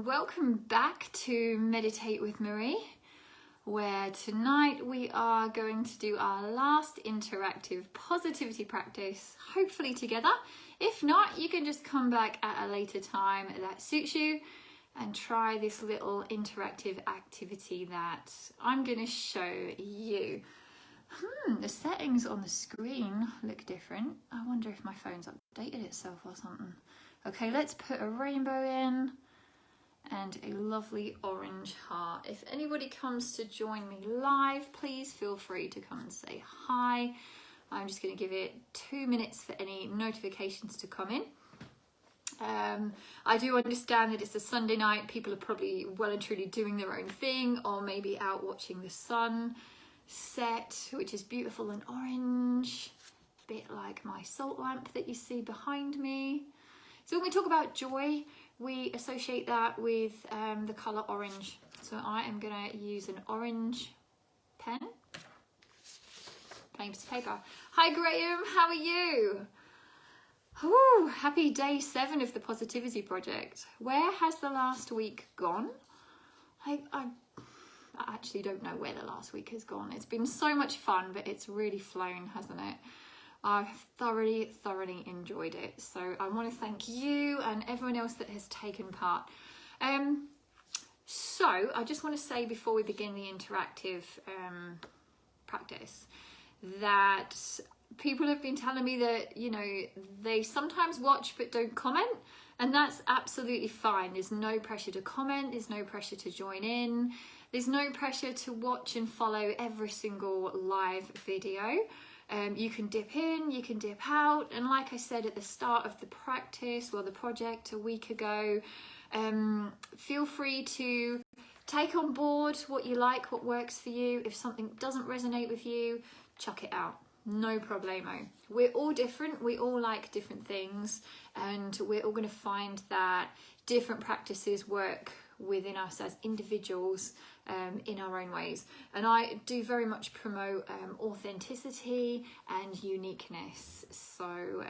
welcome back to Meditate with Marie, where tonight we are going to do our last interactive positivity practice, hopefully together. If not, you can just come back at a later time that suits you and try this little interactive activity that I'm going to show you. The settings on the screen look different. I wonder if my phone's updated itself or something. Okay, let's put a rainbow in and a lovely orange heart. If anybody comes to join me live, please feel free to come and say hi. I'm just going to give it 2 minutes for any notifications to come in. I do understand that it's a Sunday night. People are probably well and truly doing their own thing, or maybe out watching the sun set, which is beautiful and orange, a bit like my salt lamp that you see behind me. So when we talk about joy, we associate that with the colour orange. So I am going to use an orange pen, plain piece of paper. Hi Graham, how are you? Ooh, happy day 7 of the Positivity Project. Where has the last week gone? I actually don't know where the last week has gone. It's been so much fun, but it's really flown, hasn't it? I've thoroughly enjoyed it. So I want to thank you and everyone else that has taken part. So I just want to say before we begin the interactive practice that people have been telling me that, you know, they sometimes watch but don't comment, and that's absolutely fine. There's no pressure to comment, there's no pressure to join in, there's no pressure to watch and follow every single live video. You can dip in, you can dip out, and like I said at the start of the practice, well, the project a week ago, feel free to take on board what you like, what works for you. If something doesn't resonate with you, chuck it out. No problemo. We're all different, we all like different things, and we're all going to find that different practices work within us as individuals in our own ways. And I do very much promote authenticity and uniqueness. So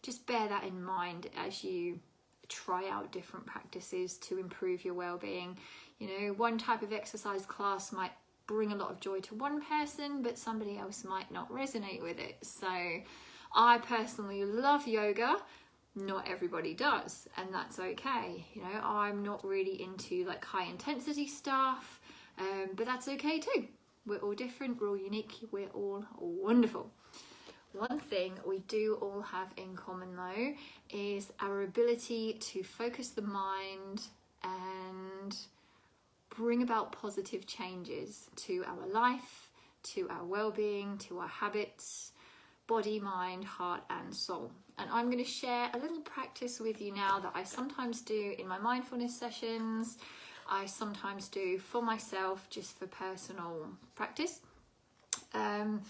just bear that in mind as you try out different practices to improve your well-being. You know, one type of exercise class might bring a lot of joy to one person, but somebody else might not resonate with it. So I personally love yoga. Not everybody does, and that's okay. You know, I'm not really into like high intensity stuff, but that's okay too. We're all different, we're all unique, we're all wonderful. One thing we do all have in common though is our ability to focus the mind and bring about positive changes to our life, to our well-being, to our habits, body, mind, heart and soul. And I'm going to share a little practice with you now that I sometimes do in my mindfulness sessions. I sometimes do for myself, just for personal practice. And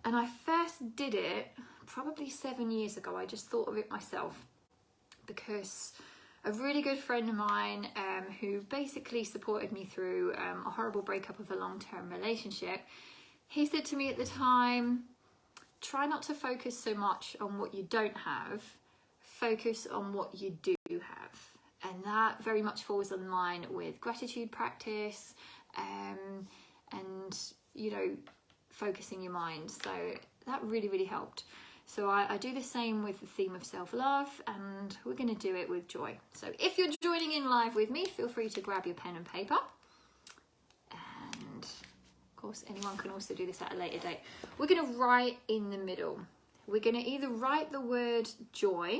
I first did it probably 7 years ago. I just thought of it myself because a really good friend of mine who basically supported me through a horrible breakup of a long-term relationship, he said to me at the time, try not to focus so much on what you don't have, focus on what you do have. And that very much falls in line with gratitude practice and, you know, focusing your mind. So that really helped. So I do the same with the theme of self-love, and we're going to do it with joy. So if you're joining in live with me, feel free to grab your pen and paper. And of course, anyone can also do this at a later date. We're going to write in the middle. We're going to either write the word joy,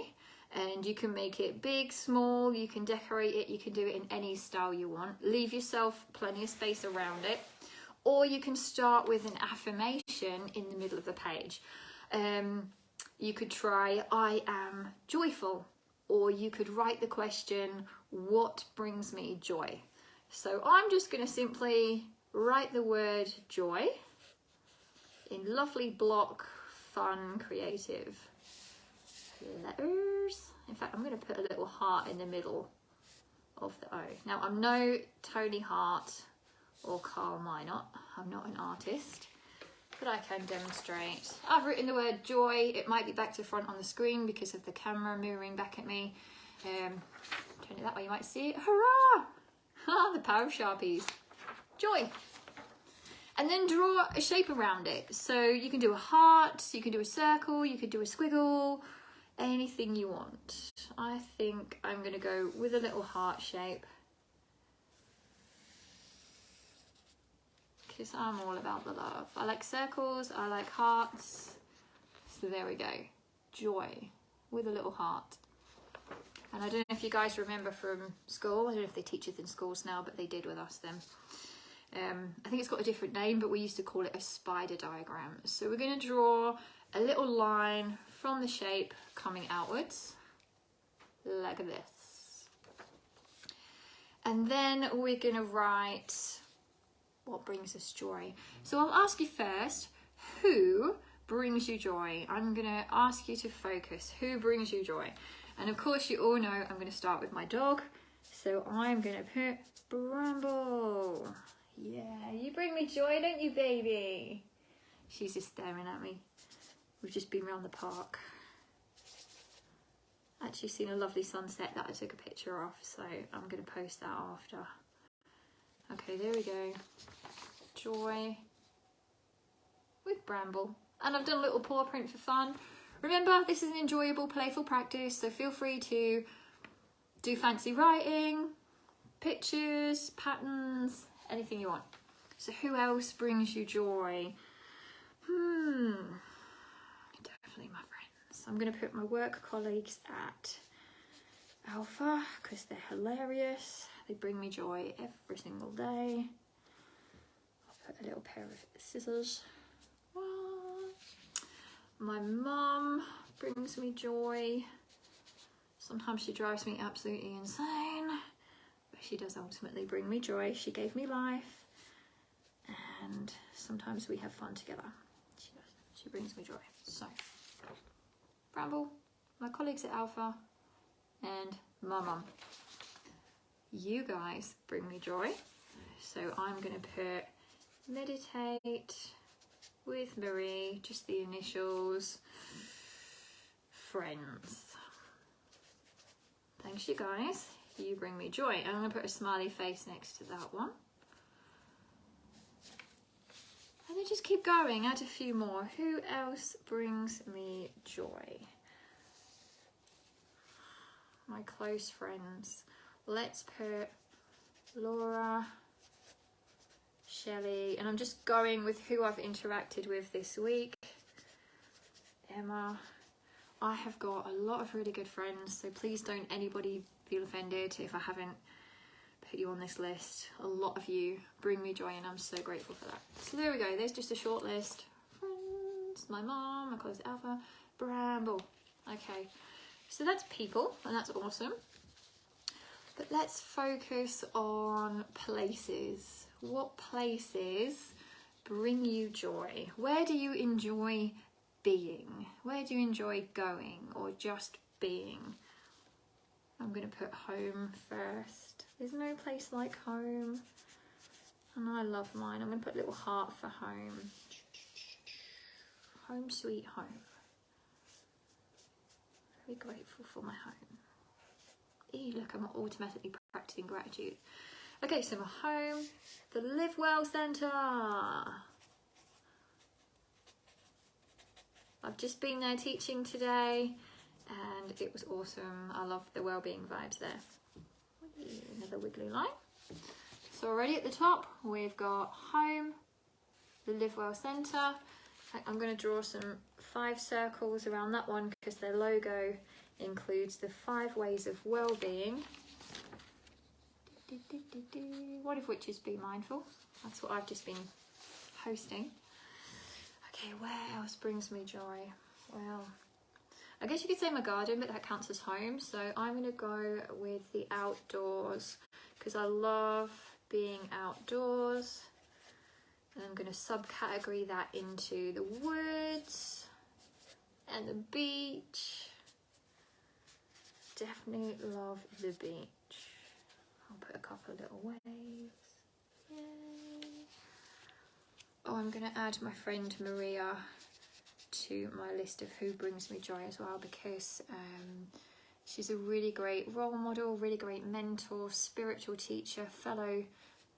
and you can make it big, small, you can decorate it, you can do it in any style you want. Leave yourself plenty of space around it. Or you can start with an affirmation in the middle of the page. You could try, I am joyful. Or you could write the question, what brings me joy? So I'm just going to simply write the word joy in lovely block, fun, creative letters. In fact, I'm going to put a little heart in the middle of the O. Now, I'm no Tony Hart or Carl Minot. I'm not an artist, but I can demonstrate. I've written the word joy. It might be back to front on the screen because of the camera mirroring back at me. Turn it that way, you might see it. Hurrah! Ah, the power of Sharpies. Joy. And then draw a shape around it. So you can do a heart, you can do a circle, you could do a squiggle, anything you want. I think I'm going to go with a little heart shape, because I'm all about the love. I like circles, I like hearts. So there we go. Joy with a little heart. And I don't know if you guys remember from school, I don't know if they teach it in schools now, but they did with us then. I think it's got a different name, but we used to call it a spider diagram. So we're going to draw a little line from the shape coming outwards, like this. And then we're going to write what brings us joy. So I'll ask you first, who brings you joy? I'm going to ask you to focus. Who brings you joy? And of course you all know I'm going to start with my dog. So I'm going to put Bramble. Yeah, you bring me joy, don't you, baby? She's just staring at me. We've just been around the park. Actually seen a lovely sunset that I took a picture of, so I'm going to post that after. Okay, there we go. Joy with Bramble. And I've done a little paw print for fun. Remember, this is an enjoyable, playful practice, so feel free to do fancy writing, pictures, patterns, anything you want. So who else brings you joy? Definitely my friends. I'm going to put my work colleagues at Alpha because they're hilarious. They bring me joy every single day. I'll put a little pair of scissors. My mum brings me joy. Sometimes she drives me absolutely insane, but she does ultimately bring me joy. She gave me life, and sometimes we have fun together. She does. She brings me joy. So, Bramble, my colleagues at Alpha, and my mum. You guys bring me joy. So I'm going to put meditate with Marie, just the initials, friends. Thanks you guys, you bring me joy. And I'm going to put a smiley face next to that one. And then just keep going, add a few more. Who else brings me joy? My close friends. Let's put Laura, Shelley, and I'm just going with who I've interacted with this week. Emma. I have got a lot of really good friends, so please don't anybody feel offended if I haven't put you on this list. A lot of you bring me joy and I'm so grateful for that. So there we go, there's just a short list. Friends, my mom, my close Alpha, Bramble. Okay, so that's people and that's awesome. But let's focus on places. What places bring you joy? Where do you enjoy being? Where do you enjoy going or just being? I'm going to put home first. There's no place like home. And I love mine. I'm going to put a little heart for home. Home sweet home. Very grateful for my home. Look, I'm automatically practicing gratitude. Okay, so my home, the Live Well Centre. I've just been there teaching today and it was awesome. I love the well-being vibes there. Another wiggly line. So already at the top, we've got home, the Live Well Centre. I'm going to draw some 5 circles around that one because their logo includes the 5 ways of well-being. One of which is be mindful. That's what I've just been hosting. Okay, where else brings me joy? Well, I guess you could say my garden, but that counts as home. So I'm going to go with the outdoors because I love being outdoors. And I'm going to subcategory that into the woods and the beach. Definitely love the beach. I'll put a couple of little waves. Yay. Oh, I'm going to add my friend Maria to my list of who brings me joy as well because She's a really great role model, really great mentor, spiritual teacher, fellow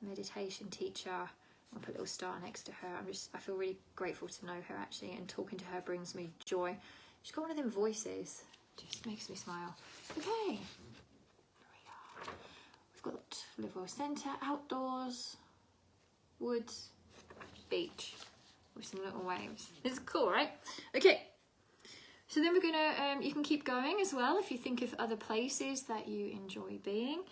meditation teacher. I'll put a little star next to her. I feel really grateful to know her actually, and talking to her brings me joy. She's got one of them voices, just makes me smile. Okay, we've got Liverpool Centre, outdoors, woods, beach with some little waves. This is cool, right? Okay. So then we're gonna, you can keep going as well if you think of other places that you enjoy being.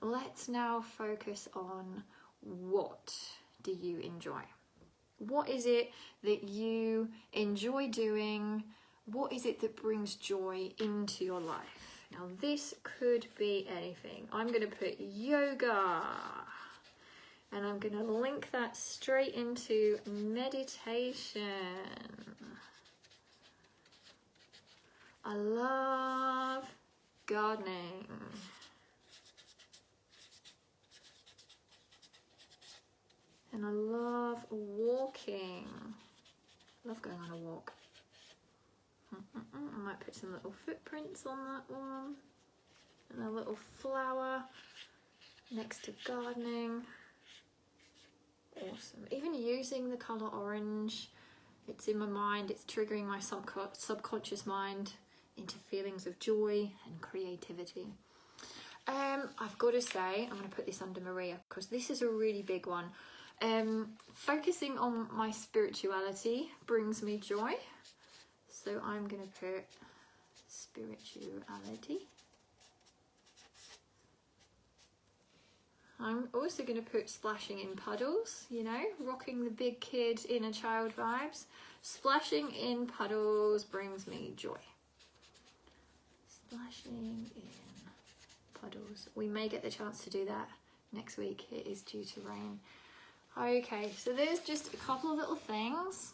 Let's now focus on what do you enjoy? What is it that you enjoy doing? What is it that brings joy into your life? Now this could be anything. I'm gonna put yoga, and I'm gonna link that straight into meditation. I love gardening. And I love walking. I love going on a walk. I might put some little footprints on that one. And a little flower next to gardening. Awesome. Even using the colour orange, it's in my mind, it's triggering my subconscious mind into feelings of joy and creativity. I've got to say, I'm going to put this under Maria because this is a really big one. Focusing on my spirituality brings me joy. So I'm going to put spirituality. I'm also going to put splashing in puddles, you know, rocking the big kid inner child vibes. Splashing in puddles brings me joy. Splashing in puddles. We may get the chance to do that next week. It is due to rain. Okay, so there's just a couple of little things.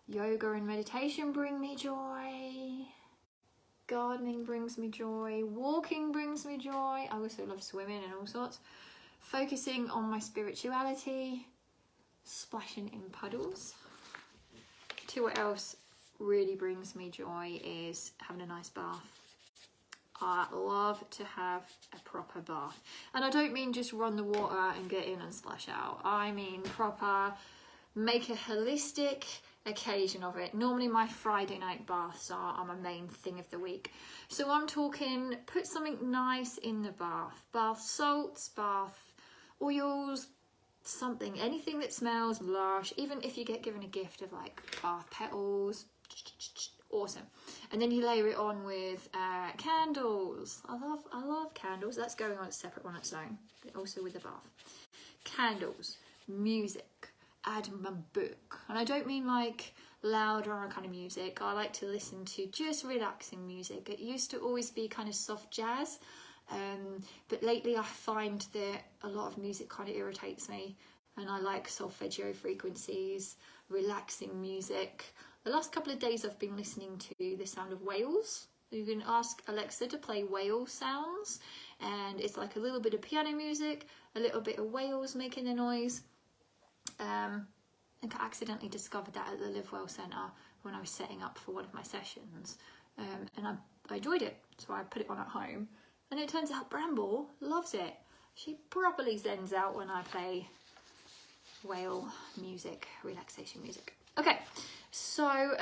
Yoga and meditation bring me joy. Gardening brings me joy. Walking brings me joy. I also love swimming and all sorts. Focusing on my spirituality. Splashing in puddles. To what else really brings me joy is having a nice bath. I love to have a proper bath. And I don't mean just run the water and get in and splash out. I mean proper, make a holistic occasion of it. Normally my Friday night baths are my main thing of the week. So I'm talking, put something nice in the bath. Bath salts, bath oils, something, anything that smells lush. Even if you get given a gift of like bath petals, awesome. And then you layer it on with candles. I love candles. That's going on a separate one on its own, but also with the bath. Candles, music, add my book. And I don't mean like loud or kind of music. I like to listen to just relaxing music. It used to always be kind of soft jazz, but lately I find that a lot of music kind of irritates me, and I like solfeggio frequencies, relaxing music. The last couple of days I've been listening to the sound of whales. You can ask Alexa to play whale sounds, and it's like a little bit of piano music, a little bit of whales making a noise. I think I accidentally discovered that at the Live Well Centre when I was setting up for one of my sessions, and I enjoyed it, so I put it on at home, and it turns out Bramble loves it. She properly zens out when I play whale music, relaxation music. Okay, so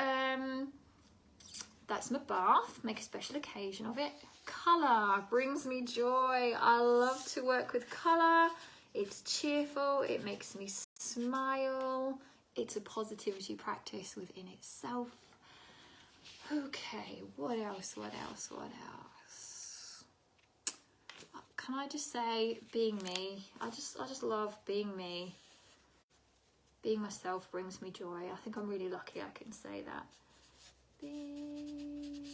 that's my bath, make a special occasion of it. Colour brings me joy. I love to work with colour. It's cheerful, it makes me smile. It's a positivity practice within itself. Okay, what else? Can I just say being me? I just love being me. Being myself brings me joy. I think I'm really lucky I can say that. Being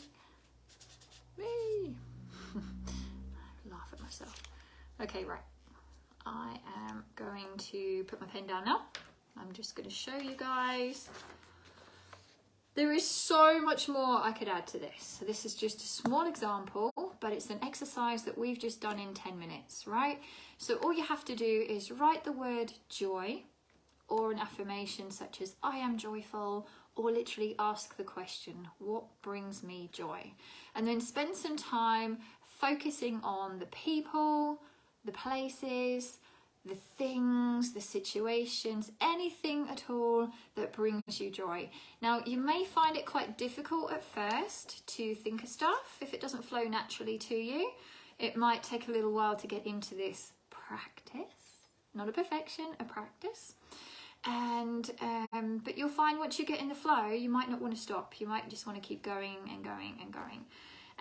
me. Laugh at myself. Okay, right. I am going to put my pen down now. I'm just going to show you guys. There is so much more I could add to this. So this is just a small example, but it's an exercise that we've just done in 10 minutes, right? So all you have to do is write the word joy, or an affirmation such as I am joyful, or literally ask the question, what brings me joy? And then spend some time focusing on the people, the places, the things, the situations, anything at all that brings you joy. Now, you may find it quite difficult at first to think of stuff if it doesn't flow naturally to you. It might take a little while to get into this practice, not a perfection, a practice. And but you'll find once you get in the flow, you might not want to stop. You might just want to keep going and going and going.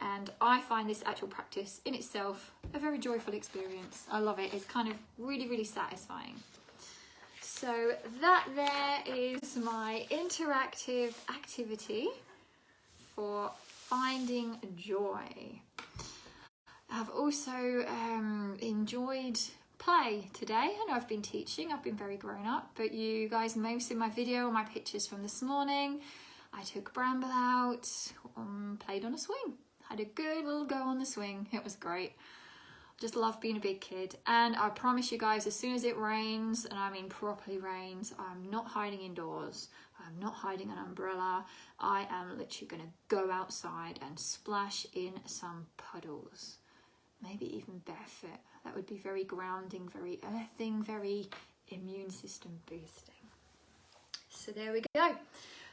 And I find this actual practice in itself a very joyful experience. I love it. It's kind of really, really satisfying. So that there is my interactive activity for finding joy. I've also enjoyed play today. I know I've been teaching, I've been very grown up, but you guys may have seen my video or my pictures from this morning. I took Bramble out, played on a swing. Had a good little go on the swing. It was great. Just love being a big kid. And I promise you guys, as soon as it rains, and I mean properly rains, I'm not hiding indoors. I'm not hiding an umbrella. I am literally going to go outside and splash in some puddles. Maybe even barefoot. That would be very grounding, very earthing, very immune system boosting. So there we go.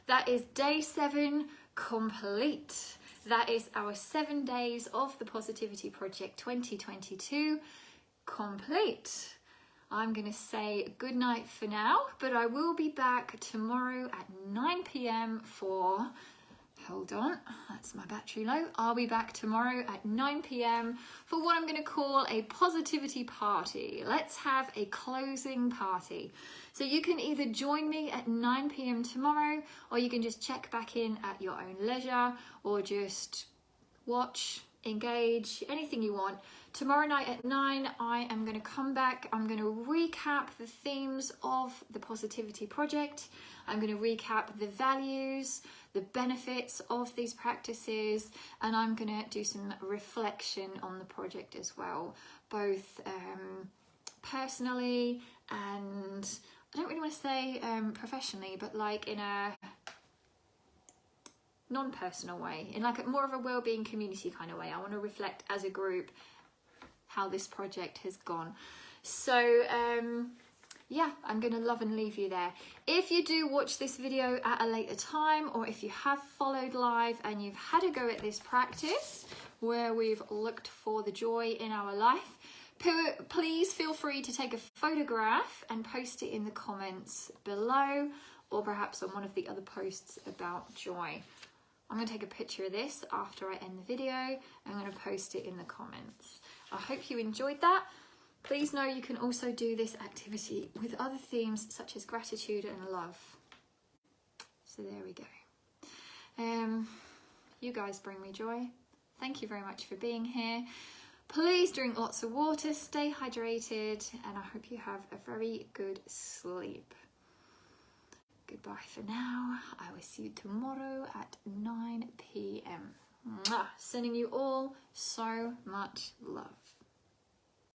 That is day 7 complete. That is our 7 days of the Positivity Project 2022 complete. I'm going to say good night for now, but I will be back tomorrow at 9 p.m. for, hold on, that's my battery low. I'll be back tomorrow at 9 p.m. for what I'm going to call a positivity party. Let's have a closing party. So you can either join me at 9 p.m. tomorrow, or you can just check back in at your own leisure, or just watch, engage, anything you want. Tomorrow night at 9, I am going to come back. I'm going to recap the themes of the Positivity Project. I'm going to recap the values, the benefits of these practices, and I'm going to do some reflection on the project as well, both personally and I don't really want to say professionally, but like in a non-personal way, in like more of a well-being community kind of way. I want to reflect as a group how this project has gone. So yeah, I'm going to love and leave you there. If you do watch this video at a later time, or if you have followed live and you've had a go at this practice where we've looked for the joy in our life, please feel free to take a photograph and post it in the comments below, or perhaps on one of the other posts about joy. I'm going to take a picture of this after I end the video. I'm going to post it in the comments. I hope you enjoyed that. Please know you can also do this activity with other themes such as gratitude and love. So there we go. You guys bring me joy. Thank you very much for being here. Please drink lots of water, stay hydrated, and I hope you have a very good sleep. Goodbye for now. I will see you tomorrow at 9 p.m. Sending you all so much love.